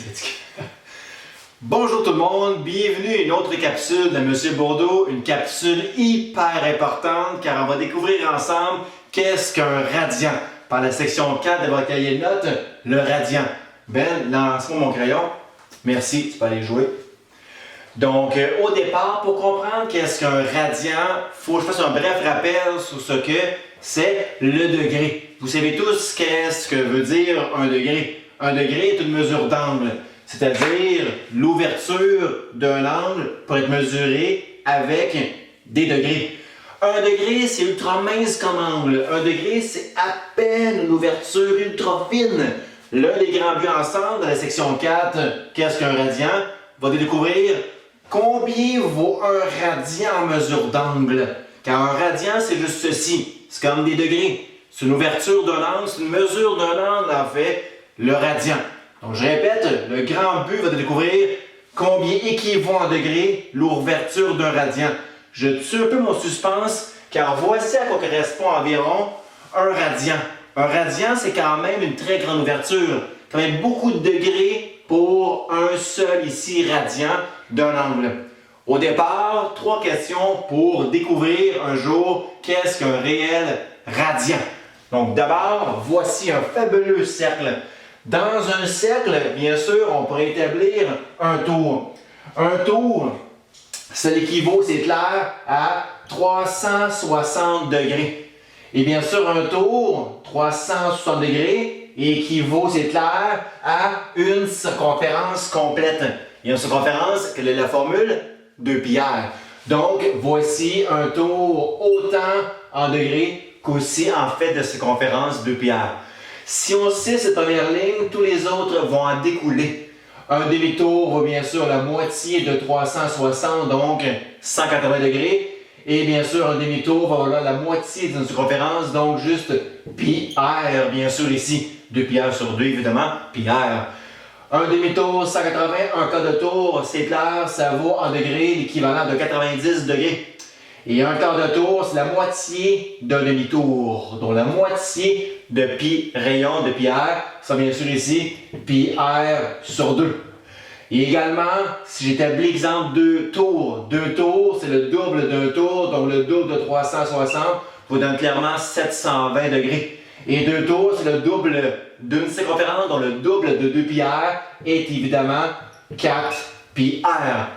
C'est ridicule. Bonjour tout le monde, bienvenue à une autre capsule de Monsieur Bourdeau, une capsule hyper importante car on va découvrir ensemble qu'est-ce qu'un radian. Par la section 4 de votre cahier de notes, le radian. Ben, lance-moi mon crayon. Merci, tu peux aller jouer. Donc, au départ, pour comprendre qu'est-ce qu'un radian, il faut que je fasse un bref rappel sur ce que c'est le degré. Vous savez tous qu'est-ce que veut dire un degré. Un degré est une mesure d'angle, c'est-à-dire l'ouverture d'un angle pour être mesuré avec des degrés. Un degré, c'est ultra mince comme angle. Un degré, c'est à peine une ouverture ultra fine. Là, les grands buts ensemble, dans la section 4, qu'est-ce qu'un radian? On va découvrir combien vaut un radian en mesure d'angle. Car un radian, c'est juste ceci. C'est comme des degrés. C'est une ouverture d'un angle, c'est une mesure d'un angle, en fait, le radian. Donc, je répète, le grand but va découvrir combien équivaut en degrés l'ouverture d'un radian. Je tue un peu mon suspense, car voici à quoi correspond environ un radian. Un radian, c'est quand même une très grande ouverture. Quand même beaucoup de degrés pour un seul ici radian d'un angle. Au départ, 3 questions pour découvrir un jour qu'est-ce qu'un réel radian. Donc d'abord, voici un fabuleux cercle. Dans un cercle, bien sûr, on pourrait établir un tour. Un tour, ça l'équivaut, c'est clair, à 360 degrés. Et bien sûr, un tour, 360 degrés, équivaut, c'est clair, à une circonférence complète. Et une circonférence, quelle est la formule? 2 pi r. Donc, voici un tour autant en degrés qu'aussi en fait de circonférence 2 pi r. Si on sait cette première ligne, tous les autres vont en découler. Un demi-tour vaut bien sûr la moitié de 360, donc 180 degrés. Et bien sûr, un demi-tour va valoir la moitié d'une circonférence, donc juste pi r, bien sûr ici. 2 pi r sur 2, évidemment, pi r. Un demi-tour, 180, un quart de tour, c'est clair, ça vaut en degrés l'équivalent de 90 degrés. Et un quart de tour, c'est la moitié d'un demi-tour. Donc la moitié de pi rayon de pi r, ça bien sûr ici, pi r sur 2. Et également, si j'établis exemple 2 tours, c'est le double d'un tour, donc le double de 360 vous donne clairement 720 degrés. Et 2 tours, c'est le double d'une circonférence, donc le double de 2 pi r est évidemment 4 pi r.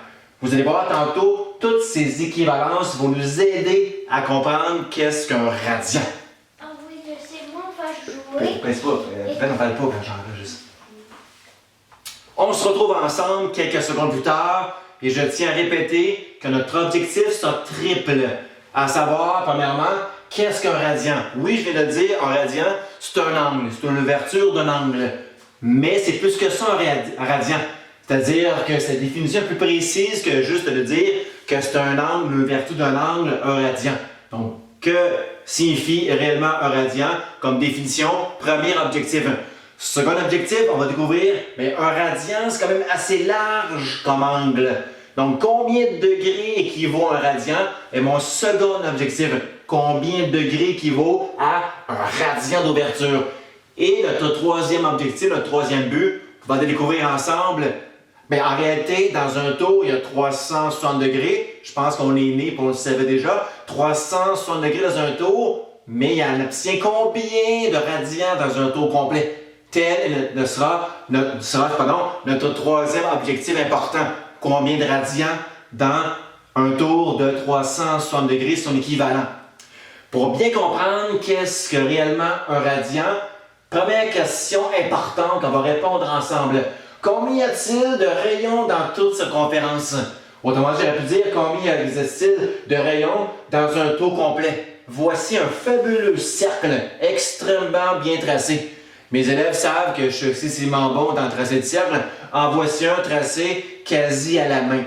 Vous allez voir tantôt, toutes ces équivalences vont nous aider à comprendre qu'est-ce qu'un radian. Ah oui, je sais, moi, on va jouer. Pince pas, on parle pas quand j'enregistre. On se retrouve ensemble quelques secondes plus tard et je tiens à répéter que notre objectif sera triple. À savoir, premièrement, qu'est-ce qu'un radian? Oui, je viens de le dire, un radian, c'est un angle, c'est une ouverture d'un angle. Mais c'est plus que ça un radian. C'est-à-dire que c'est une définition plus précise que juste de dire que c'est un angle, l'ouverture d'un angle, un radian. Donc, que signifie réellement un radian comme définition? Premier objectif. Second objectif, on va découvrir, mais un radian, c'est quand même assez large comme angle. Donc, combien de degrés équivaut à un radian? Et mon second objectif, combien de degrés équivaut à un radian d'ouverture? Et notre troisième objectif, notre troisième but, on va découvrir ensemble. Mais en réalité, dans un tour, il y a 360 degrés. Je pense qu'on est né, pour on le savait déjà. 360 degrés dans un tour, mais il y en obtient combien de radians dans un tour complet? Tel sera notre troisième objectif important. Combien de radians dans un tour de 360 degrés, son équivalent? Pour bien comprendre qu'est-ce que réellement un radian, première question importante qu'on va répondre ensemble. Combien y a-t-il de rayons dans toute circonférence? Autrement dit, j'aurais pu dire combien existe-t-il de rayons dans un tour complet? Voici un fabuleux cercle extrêmement bien tracé. Mes élèves savent que je suis excessivement bon dans le tracé de cercle. En voici un tracé quasi à la main.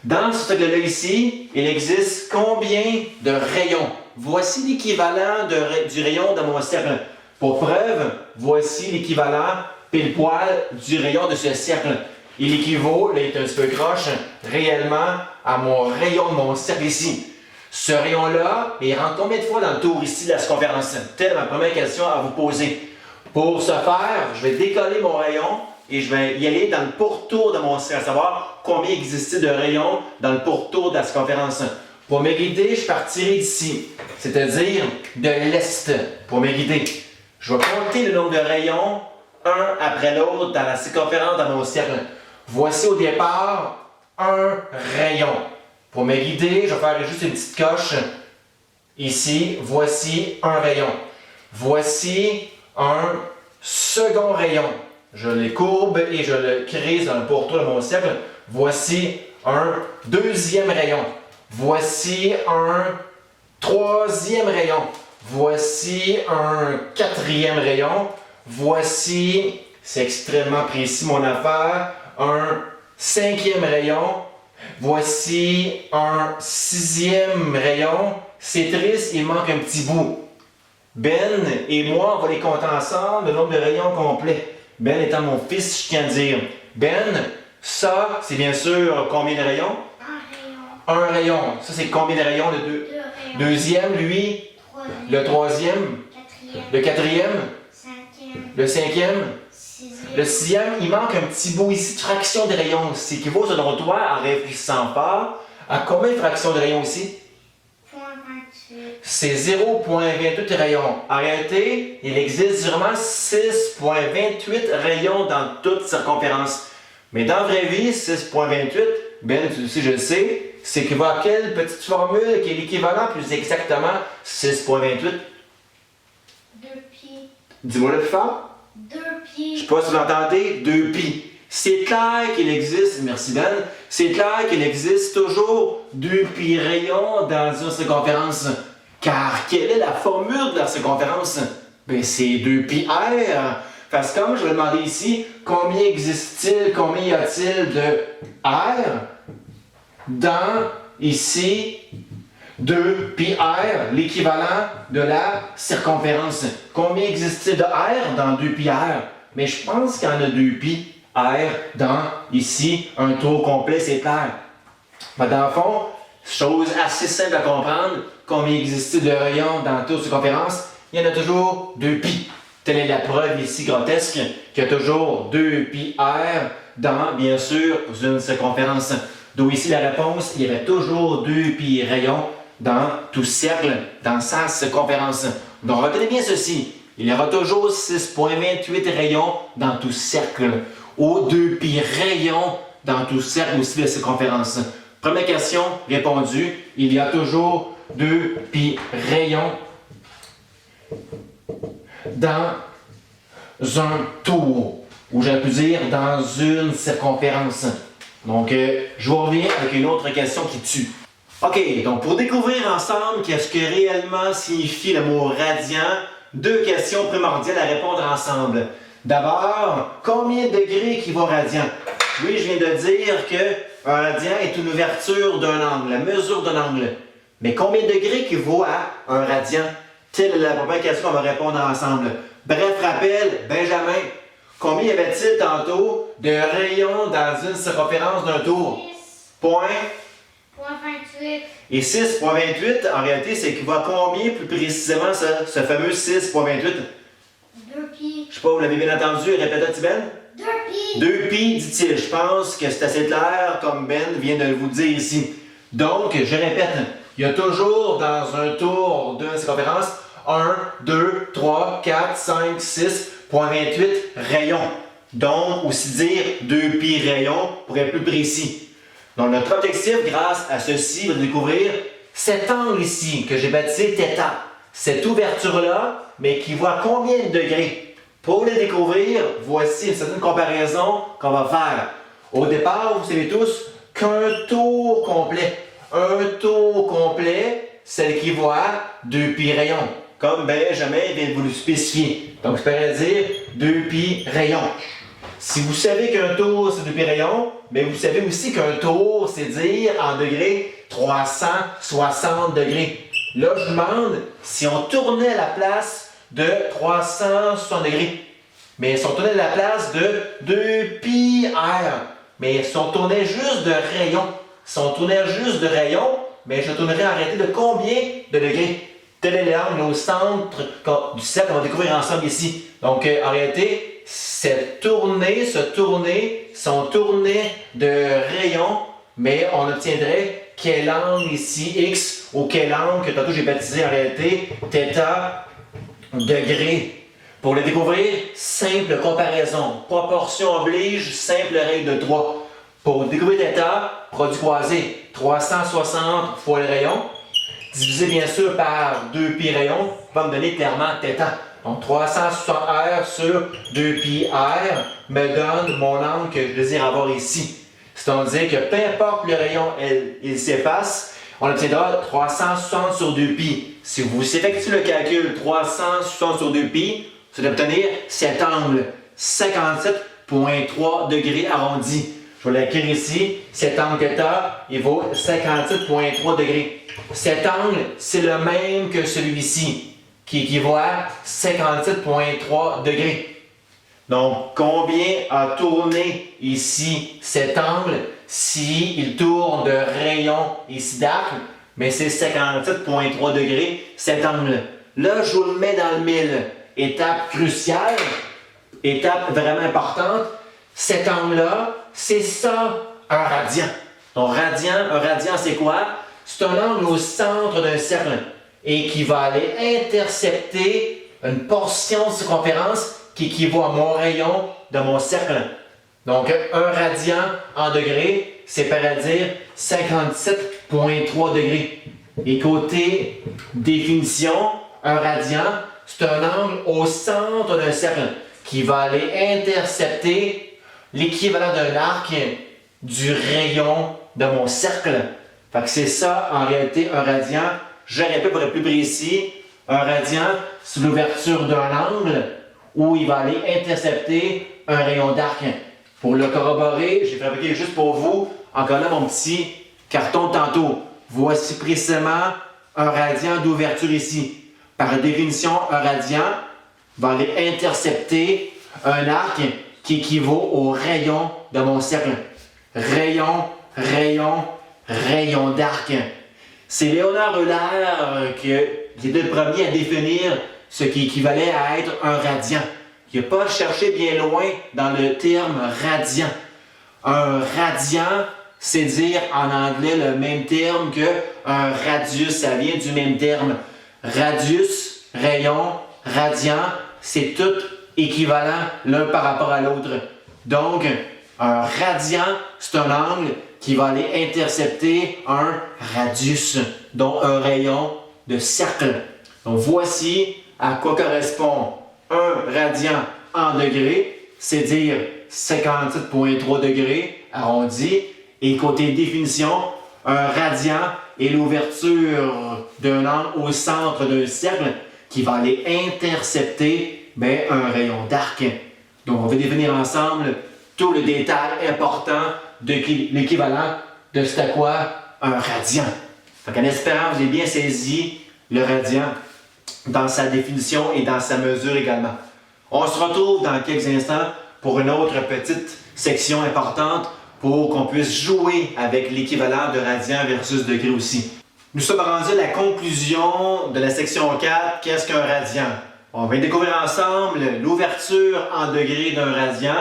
Dans ce cercle-là ici, il existe combien de rayons? Voici l'équivalent du rayon de mon cercle. Pour preuve, voici l'équivalent pile poil du rayon de ce cercle. Il équivaut, là il est un petit peu croche, réellement à mon rayon de mon cercle ici. Ce rayon-là, il rentre combien de fois dans le tour ici de la circonférence? Telle ma première question à vous poser. Pour ce faire, je vais décoller mon rayon et je vais y aller dans le pourtour de mon cercle, à savoir combien existait de rayons dans le pourtour de la circonférence. Pour me guider, je partirai d'ici, c'est-à-dire de l'est, pour me guider. Je vais compter le nombre de rayons, un après l'autre, dans la circonférence de mon cercle. Voici au départ un rayon. Pour me guider, je vais faire juste une petite coche. Ici, voici un rayon. Voici un second rayon. Je les courbe et je le crée dans le pourtour de mon cercle. Voici un deuxième rayon. Voici un troisième rayon. Voici un quatrième rayon. Voici, c'est extrêmement précis mon affaire, un cinquième rayon. Voici un sixième rayon. C'est triste, il manque un petit bout. Ben et moi, on va les compter ensemble, le nombre de rayons complets. Ben étant mon fils, je tiens à dire. Ben, ça, c'est bien sûr combien de rayons? Un rayon. Un rayon. Ça, c'est combien de rayons? Le Deux rayons. Deuxième, lui. Troisième. Le troisième. Quatrième. Le quatrième. Cinquième. Le cinquième. Sixième. Le sixième, il manque un petit bout ici de fraction de rayons. C'est équivaut, selon toi, en réfléchissant pas, à combien de fractions de rayons ici? 0,28. C'est 0,28 rayons. En réalité, il existe vraiment 6,28 rayons dans toute circonférence. Mais dans la vraie vie, 6,28, Ben, tu le sais, je le sais, c'est équivaut à quelle petite formule qui est l'équivalent plus exactement 6,28? 2 pi. Dis-moi le plus fort. 2 Je pi. sais pas si vous l'entendez, 2 pi. C'est clair qu'il existe, merci Ben, c'est clair qu'il existe toujours 2 pi rayons dans une circonférence. Car quelle est la formule de la circonférence? Ben c'est 2 pi r. Parce que comme je vais demander ici, combien existe-t-il, combien y a-t-il de r dans, ici, 2 pi r, l'équivalent de la circonférence. Combien existe-t-il de r dans 2 pi r? Mais je pense qu'il y en a 2 pi r dans, ici, un tour complet, c'est clair. Mais dans le fond, chose assez simple à comprendre, combien existe-t-il de rayons dans toute circonférence? Il y en a toujours 2 pi. Telle est la preuve ici grotesque qu'il y a toujours 2 pi r dans, bien sûr, une circonférence. D'où ici la réponse, il y avait toujours 2 pi rayons dans tout cercle, dans sa circonférence. Donc retenez bien ceci, il y aura toujours 6,28 rayons dans tout cercle, ou 2 pi rayons dans tout cercle aussi de circonférence. Première question répondue, il y a toujours 2 pi rayons dans un tour, ou j'aurais pu dire dans une circonférence. Donc, je vous reviens avec une autre question qui tue. OK, donc pour découvrir ensemble qu'est-ce que réellement signifie le mot radian, deux questions primordiales à répondre ensemble. D'abord, combien de degrés équivaut radian? Oui, je viens de dire qu'un radian est une ouverture d'un angle, la mesure d'un angle. Mais combien de degrés équivaut à un radian? Telle est la première question qu'on va répondre ensemble. Bref rappel, Benjamin, combien y avait-il tantôt de rayons dans une circonférence d'un tour? 6. Point. 0,28. Et 6,28, en réalité, c'est équivaut à combien plus précisément ce fameux 6,28? 2 pi. Je sais pas, vous l'avez bien entendu, répétez Tibet? 2 pi. 2 pi, dit-il. Je pense que c'est assez clair, comme Ben vient de vous le dire ici. Donc, je répète, il y a toujours dans un tour d'une circonférence 1, 2, 3, 4, 5, 6,28 rayons. Donc, aussi dire 2 pi rayons pour être plus précis. Donc, notre objectif, grâce à ceci, va découvrir cet angle ici, que j'ai baptisé θ. Cette ouverture-là, mais qui voit combien de degrés? Pour le découvrir, voici une certaine comparaison qu'on va faire. Au départ, vous savez tous qu'un tour complet. Un tour complet, c'est équivaut à 2 pi rayons. Comme Benjamin vient de vous le spécifier. Donc, je pourrais dire 2 pi rayons. Si vous savez qu'un tour, c'est 2 pi rayons, mais vous savez aussi qu'un tour, c'est dire en degrés 360 degrés. Là, je vous demande si on tournait la place de 360 degrés. Mais si on tournait la place de 2 pi r. Mais si on tournait juste de rayons. Si on tournait juste de rayons, mais je tournerais arrêté de combien de degrés? Tel est l'angle au centre du cercle qu'on va découvrir ensemble ici. Donc, en réalité, cette tournée, si on tournait de rayon, mais on obtiendrait quel angle ici, x, ou quel angle que tantôt j'ai baptisé en réalité, θ, degré. Pour le découvrir, simple comparaison. Proportion oblige, simple règle de 3. Pour découvrir θ, produit croisé, 360 fois le rayon, divisé bien sûr par 2π rayon, va me donner clairement θ. Donc 360R sur 2πr me donne mon angle que je désire avoir ici. C'est-à-dire que peu importe le rayon, il s'efface, on obtiendra 360 sur 2π. Si vous effectuez le calcul 360 sur 2π, vous allez obtenir cet angle 57,3 degrés arrondi. Je vais l'écrire ici. Cet angle θ, il vaut 57,3 degrés. Cet angle, c'est le même que celui-ci, qui équivaut à 57,3 degrés. Donc, combien a tourné ici cet angle s'il tourne de rayon ici d'arc? Mais c'est 57,3 degrés cet angle. Là, je vous le mets dans le mille. Étape cruciale, étape vraiment importante. Cet angle-là, c'est ça, un radian. Donc, un radian, c'est quoi? C'est un angle au centre d'un cercle et qui va aller intercepter une portion de circonférence qui équivaut à mon rayon de mon cercle. Donc, un radian en degrés, c'est par à dire 57,3 degrés. Et côté définition, un radian, c'est un angle au centre d'un cercle qui va aller intercepter l'équivalent d'un arc du rayon de mon cercle. Fait que c'est ça, en réalité, un radian. Je répète pour être plus précis, un radian, c'est l'ouverture d'un angle où il va aller intercepter un rayon d'arc. Pour le corroborer, j'ai fabriqué juste pour vous, encore là, mon petit carton de tantôt. Voici précisément un radian d'ouverture ici. Par définition, un radian va aller intercepter un arc qui équivaut au rayon de mon cercle. Rayon, rayon, rayon d'arc. C'est Léonard Euler qui était le premier à définir ce qui équivalait à être un radian. Il n'a pas cherché bien loin dans le terme radian. Un radian, c'est dire en anglais le même terme qu'un radius. Ça vient du même terme. Radius, rayon, radian, c'est tout équivalent l'un par rapport à l'autre. Donc, un radian, c'est un angle qui va aller intercepter un radius, donc un rayon de cercle. Donc, voici à quoi correspond un radian en degrés, c'est dire 57,3 degrés arrondi. Et côté définition, un radian est l'ouverture d'un angle au centre d'un cercle qui va aller intercepter un rayon d'arc. Donc, on va définir ensemble tout le détail important de l'équivalent de c'est quoi un radian. Donc, en espérant que vous avez bien saisi le radian dans sa définition et dans sa mesure également. On se retrouve dans quelques instants pour une autre petite section importante pour qu'on puisse jouer avec l'équivalent de radian versus degré aussi. Nous sommes rendus à la conclusion de la section 4, qu'est-ce qu'un radian? On va découvrir ensemble l'ouverture en degrés d'un radian,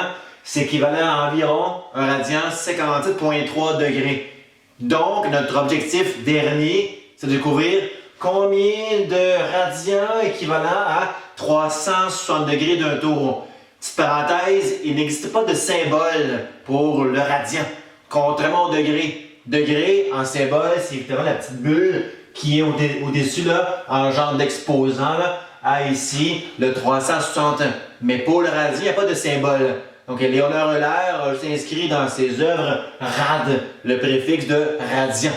c'est équivalent à environ un radian 57,3 degrés. Donc, notre objectif dernier, c'est de découvrir combien de radians équivalent à 360 degrés d'un tour. Petite parenthèse, il n'existe pas de symbole pour le radian, contrairement au degré. Degré, en symbole, c'est évidemment la petite bulle qui est au-dessus, là, en genre d'exposant, là, à ici, le 360. Mais pour le radian, il n'y a pas de symbole. Donc, Léonard Euler a juste inscrit dans ses œuvres rad, le préfixe de radian.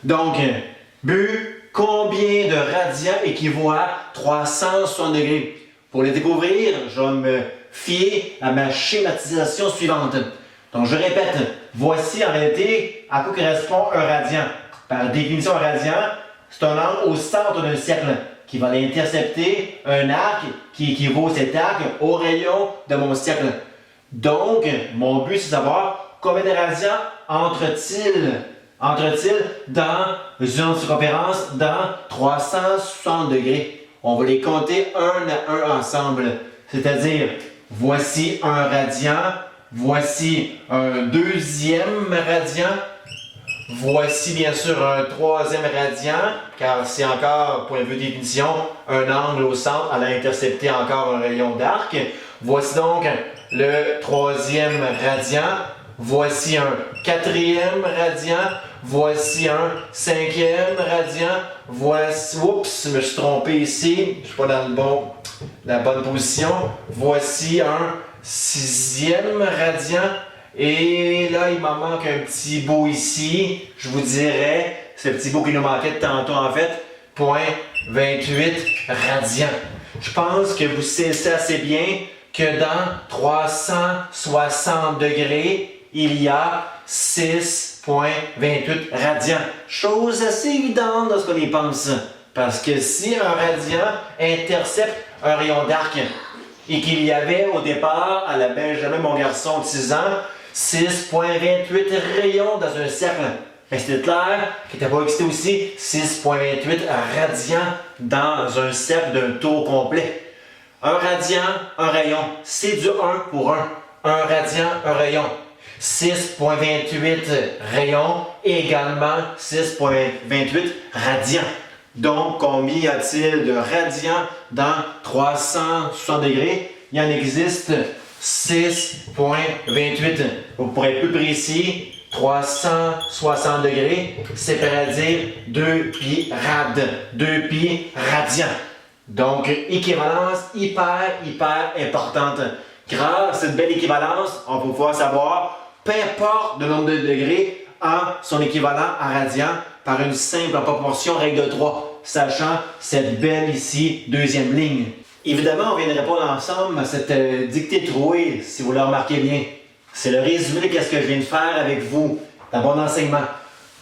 Donc, combien de radians équivaut à 360 degrés? Pour les découvrir, je vais me fier à ma schématisation suivante. Donc, je répète, voici en réalité à quoi correspond un radian. Par définition, un radian, c'est un angle au centre d'un cercle qui va aller intercepter un arc qui équivaut cet arc au rayon de mon cercle. Donc, mon but, c'est de savoir combien de radians entre-t-il dans une circonférence dans 360 degrés. On va les compter un à un ensemble. C'est-à-dire voici un radian, voici un deuxième radian, voici bien sûr un troisième radian, car c'est encore, point de vue définition, un angle au centre allant intercepter encore un rayon d'arc. Voici donc le troisième radian, voici un quatrième radian, voici un cinquième radian, voici, oups, je me suis trompé ici, je ne suis pas dans la bonne position, voici un sixième radian, et là il m'en manque un petit bout ici, je vous dirais, c'est le petit bout qui nous manquait de tantôt en fait, 0.28 radians. Je pense que vous savez assez bien que dans 360 degrés, il y a 6,28 radians. Chose assez évidente dans ce qu'on y pense. Parce que si un radian intercepte un rayon d'arc et qu'il y avait au départ, à la Benjamin, mon garçon de 6 ans, 6,28 rayons dans un cercle, c'était clair qu'il n'était pas excité aussi 6,28 radians dans un cercle d'un tour complet. Un radian, un rayon, c'est du 1 pour 1. Un radian, un rayon. 6,28 rayons également 6,28 radians. Donc, combien y a-t-il de radians dans 360 degrés? Il en existe 6,28. Pour être plus précis, 360 degrés, c'est à dire 2 pi rad, 2 pi radians. Donc, équivalence hyper importante. Grâce à cette belle équivalence, on peut pouvoir savoir, peu importe le nombre de degrés, en son équivalent à radian par une simple proportion règle de 3, sachant cette belle ici, deuxième ligne. Évidemment, on vient de répondre ensemble à cette dictée trouée, si vous le remarquez bien. C'est le résumé de ce que je viens de faire avec vous dans mon enseignement.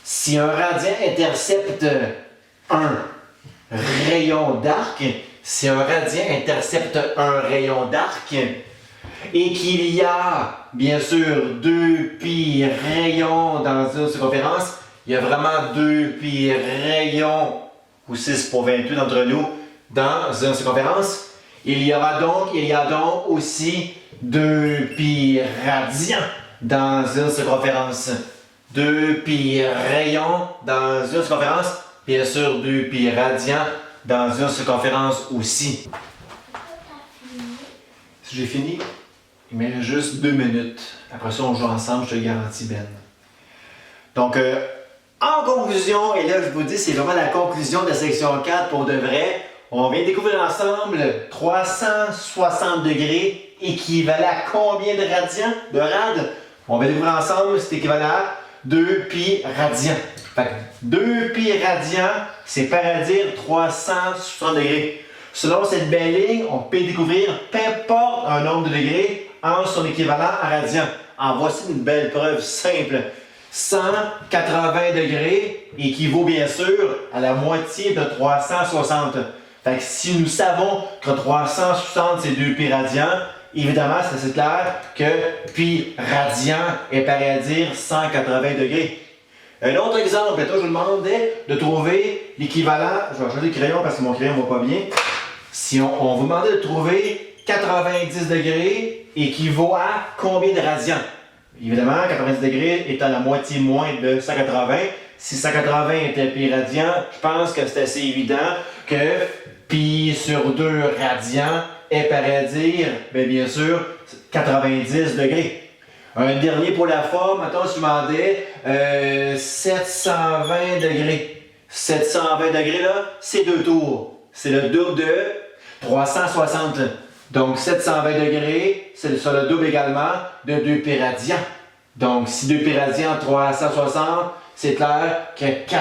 Si un radian intercepte un rayon d'arc, si un radian intercepte un rayon d'arc et qu'il y a bien sûr 2 pi rayons dans une circonférence, il y a vraiment 2 pi rayons ou 6,28 entre nous dans une circonférence, il y a donc aussi 2 pi radians dans une circonférence. 2 pi rayons dans une circonférence, bien sûr 2 pi radians dans une circonférence aussi. Si j'ai fini, il me reste juste 2 minutes. Après ça, on joue ensemble, je te le garantis, Ben. Donc, en conclusion, et là je vous dis, c'est vraiment la conclusion de la section 4 pour de vrai. On vient découvrir ensemble 360 degrés équivalent à combien de radians, de rad? On va découvrir ensemble, c'est équivalent à 2 pi radians. Fait que 2 pi radians, c'est à dire 360 degrés. Selon cette belle ligne, on peut découvrir peu importe un nombre de degrés en son équivalent à radian. En voici une belle preuve simple. 180 degrés équivaut bien sûr à la moitié de 360. Fait que si nous savons que 360 c'est 2 pi radians, évidemment c'est clair que pi radian est à dire 180 degrés. Un autre exemple, toi je vous demandais de trouver l'équivalent, je vais changer de crayon parce que mon crayon ne va pas bien. Si on vous demandait de trouver 90 degrés équivaut à combien de radians? Évidemment, 90 degrés étant la moitié moins de 180. Si 180 était pi radian, je pense que c'est assez évident que pi sur 2 radians est à dire, bien sûr, 90 degrés. Un dernier pour la forme, maintenant je demandais 720 degrés. 720 degrés là, c'est 2 tours. C'est le double de 360. Donc 720 degrés, c'est le double également de 2 pi radians. Donc si 2 pi radians 360, c'est clair que 4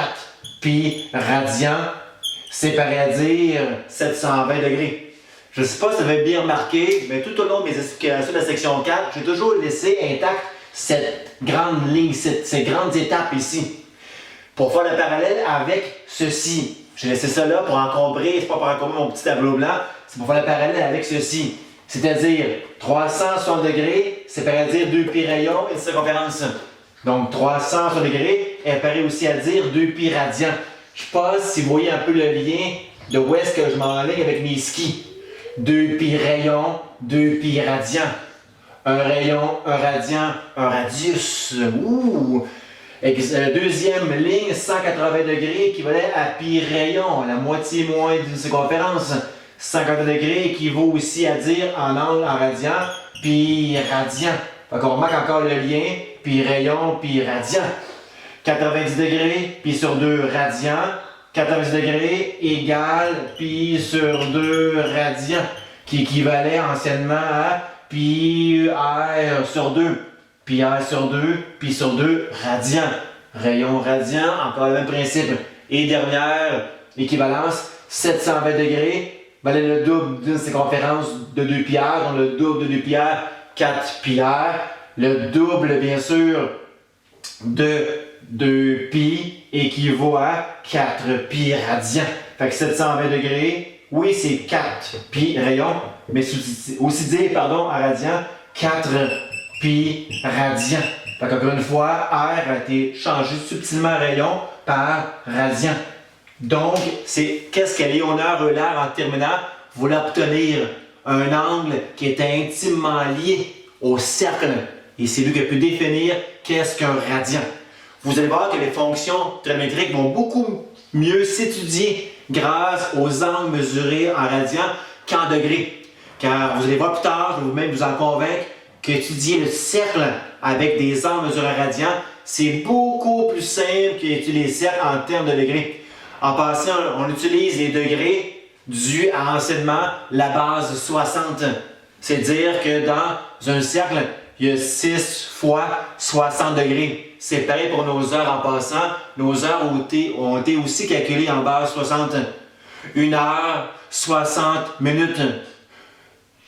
pi radians, c'est à dire 720 degrés. Je ne sais pas si vous avez bien remarqué, mais tout au long de mes explications de la section 4, j'ai toujours laissé intacte cette grande ligne, ces grandes étapes ici. Pour faire le parallèle avec ceci. J'ai laissé ça là pour encombrer, c'est pas pour encombrer mon petit tableau blanc, c'est pour faire le parallèle avec ceci. C'est-à-dire 360 degrés, c'est à dire 2 pi rayons et une circonférence. Donc 360 degrés est aussi à dire 2 pi radians. Je ne sais pas si vous voyez un peu le lien de où est-ce que je m'enligne avec mes skis. 2 pi rayon, 2 pi radian. Un rayon, un radian, un radius. Ouh! Deuxième ligne, 180 degrés équivalait à pi rayon, la moitié moins d'une circonférence. 180 degrés équivaut aussi à dire en angle, en radian, pi radian. Fait qu'on remarque encore le lien, pi rayon, pi radian. 90 degrés, pi sur 2 radian. 90 degrés égale pi sur 2 radian, qui équivalait anciennement à pi r sur 2. Pi r sur 2, pi sur 2 radian. Rayon radian, encore le même principe. Et dernière équivalence, 720 degrés, valait le double d'une circonférence de 2 pi r, donc le double de 2 pi r, 4 pi r. Le double, bien sûr, de 2 pi équivaut à 4 pi radian. Fait que 720 degrés, oui, c'est 4 pi rayon, mais aussi dire, pardon, en radian, 4 pi radian. Fait qu'encore une fois, R a été changé subtilement en rayon par radian. Donc, c'est qu'est-ce que Léonard Euler, en terminant, voulait obtenir un angle qui était intimement lié au cercle. Et c'est lui qui a pu définir qu'est-ce qu'un radian. Vous allez voir que les fonctions trigonométriques vont beaucoup mieux s'étudier grâce aux angles mesurés en radian qu'en degrés. Car vous allez voir plus tard, je vais même vous en convaincre, qu'étudier le cercle avec des angles mesurés en radian, c'est beaucoup plus simple qu'étudier les cercles en termes de degrés. En passant, on utilise les degrés dus à anciennement la base 60. C'est-à-dire que dans un cercle, il y a 6 fois 60 degrés. C'est pareil pour nos heures en passant. Nos heures ont été aussi calculées en base 60. 1 heure, 60 minutes.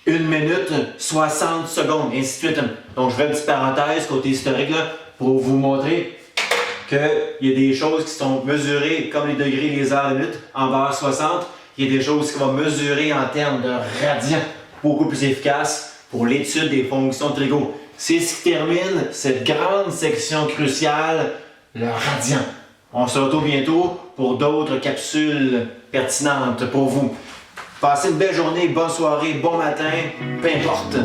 1 minute, 60 secondes, et ainsi de suite. Donc, je fais une petite parenthèse côté historique là, pour vous montrer qu'il y a des choses qui sont mesurées comme les degrés, les heures, les minutes en base 60. Il y a des choses qui vont mesurer en termes de radians, beaucoup plus efficaces pour l'étude des fonctions de trigo. C'est ce qui termine cette grande section cruciale, le radian. On se retrouve bientôt pour d'autres capsules pertinentes pour vous. Passez une belle journée, bonne soirée, bon matin, peu importe.